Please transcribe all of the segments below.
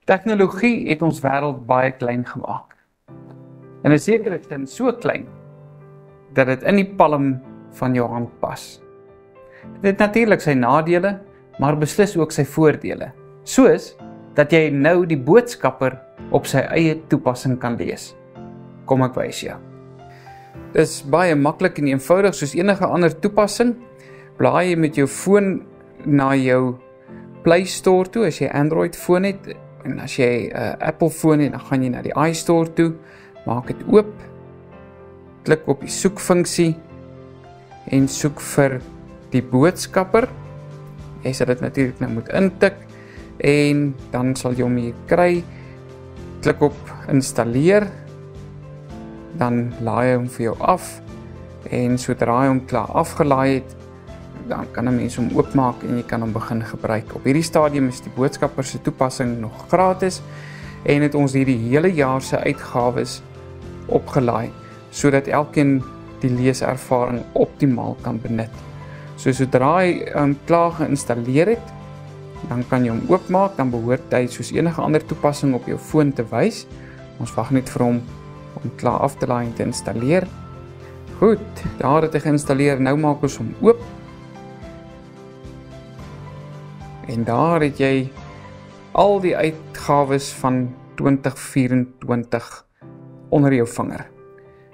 Tegnologie het ons wêreld baie klein gemaak. En 'n sekere sin so klein dat dit in die palm van jou hand pas. Dit het natuurlik sy nadele, maar beslis ook sy voordele. Soos dat jy nou die boodskapper op sy eie toepassing kan lees. Kom ek wys jou. Dis baie maklik en eenvoudig soos enige ander toepassing. Blaai jy met jou foon na jou Play Store toe as jy Android foon het, en as jy 'n Apple foon het, dan gaan jy na die iStore toe, maak dit oop, klik op die soekfunksie en soek vir die boodskapper. Jy sal dit natuurlik nou moet intik en dan sal jy hom hier kry. Klik op installeer, dan laai hy hom vir jou af en sodra hy hom klaar afgelaai het, dan kan 'n mens hom oopmaak en jy kan hom begin gebruik. Op hierdie stadium is die boodskapper se toepassing nog gratis en het ons hierdie hele jaar se uitgawes opgelaai sodat elkeen die leeservaring optimaal kan benut. So sodra hy klaar geïnstalleer het, dan kan jy hom oopmaak, dan behoort hy soos enige ander toepassing op jou foon te wys. Ons wag net vir hom om klaar af te laai en te installeer. Goed, daar het hy geïnstalleer, nou maak ons hom oop. En daar het jy al die uitgawes van 2024 onder jou vinger.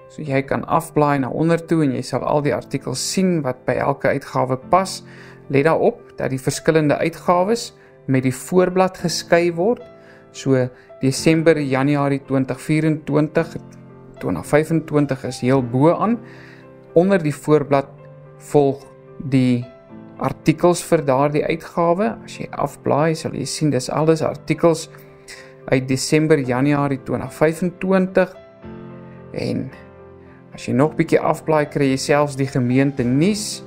So jy kan afblaai na onder toe en jy sal al die artikels sien wat by elke uitgawe pas. Let daarop dat die verskillende uitgawes met die voorblad geskei word. So Desember, Januarie 2024, 2025 is heel bo aan. Onder die voorblad volg die artikels vir daardie uitgawe. As jy afblaai, sal jy sien dis alles artikels uit Desember, Januarie 2025. En as jy nog bietjie afblaai, kry jy selfs die gemeente nuus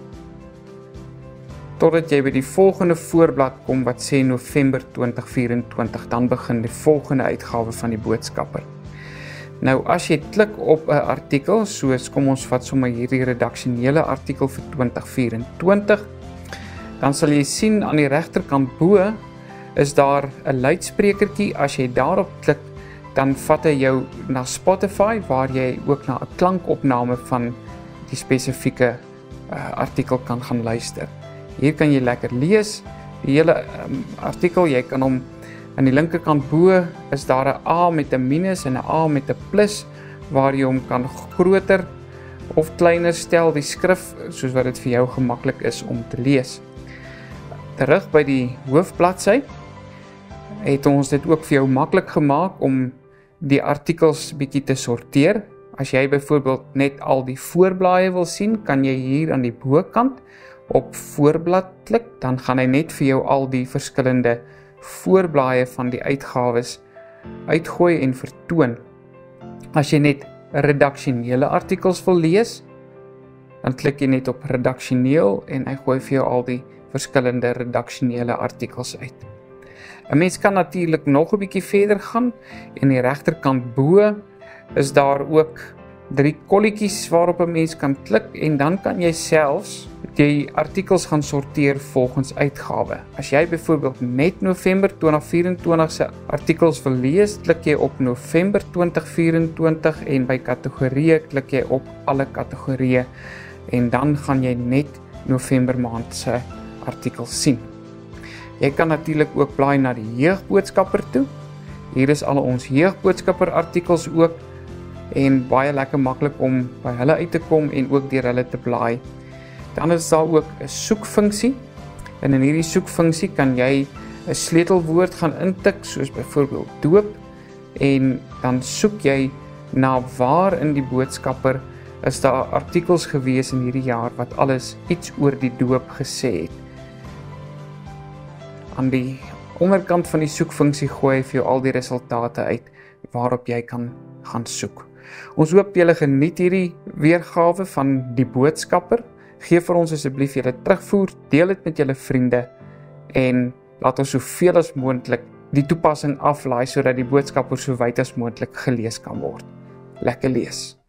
totdat jy by die volgende voorblad kom wat sê November 2024, dan begin die volgende uitgawe van die boodskapper. Nou as jy klik op 'n artikel, soos kom ons vat sommer hierdie redaksionele artikel vir 2024, dan sal jy sien aan die regterkant bo is daar 'n luidsprekertjie. As jy daarop klik, dan vat hy jou na Spotify waar jy ook na 'n klankopname van die spesifieke artikel kan gaan luister. Hier kan jy lekker lees die hele artikel. Jy kan hom aan die linkerkant bo is daar 'n A met 'n minus en 'n A met 'n plus waar jy hom kan groter of kleiner stel, die skrif soos wat dit vir jou gemaklik is om te lees. Terug by die hoofbladsy het ons dit ook vir jou maklik gemaak om die artikels bietjie te sorteer. As jy byvoorbeeld net al die voorblaaie wil sien, kan jy hier aan die bokant op voorblad klik, dan gaan hy net vir jou al die verskillende voorblaaie van die uitgawes uitgooi en vertoon. As jy net redaksionele artikels wil lees, dan klik jy net op redaksioneel en hy gooi vir jou al die verskillende redaksionele artikels uit. 'n Mens kan natuurlik nog 'n bietjie verder gaan en die regterkant bo is daar ook 3 kolletjies waarop 'n mens kan klik en dan kan jy selfs die artikels gaan sorteer volgens uitgawe. As jy byvoorbeeld net November 2024 se artikels wil lees, klik jy op November 2024 en by kategorieë klik jy op alle kategorieë en dan gaan jy net November maand se artikels sien. Jy kan natuurlik ook blaai na die jeugboodskapper toe. Hier is al ons jeugboodskapper artikels ook en baie lekker maklik om by hulle uit te kom en ook deur hulle te blaai. Dan is daar ook 'n soekfunksie en in hierdie soekfunksie kan jy 'n sleutelwoord gaan intik soos byvoorbeeld doop en dan soek jy na waar in die boodskapper is daar artikels gewees in hierdie jaar wat alles iets oor die doop gesê het. Aan die onderkant van die soekfunksie gooi hy vir jou al die resultate uit waarop jy kan gaan soek. Ons hoop julle geniet hierdie weergawe van die boodskapper. Geef vir ons asseblief julle terugvoer, deel dit met julle vriende en laat ons soveel as moontlik die toepassing aflaai sodat die boodskapper so wyd as moontlik gelees kan word. Lekker lees!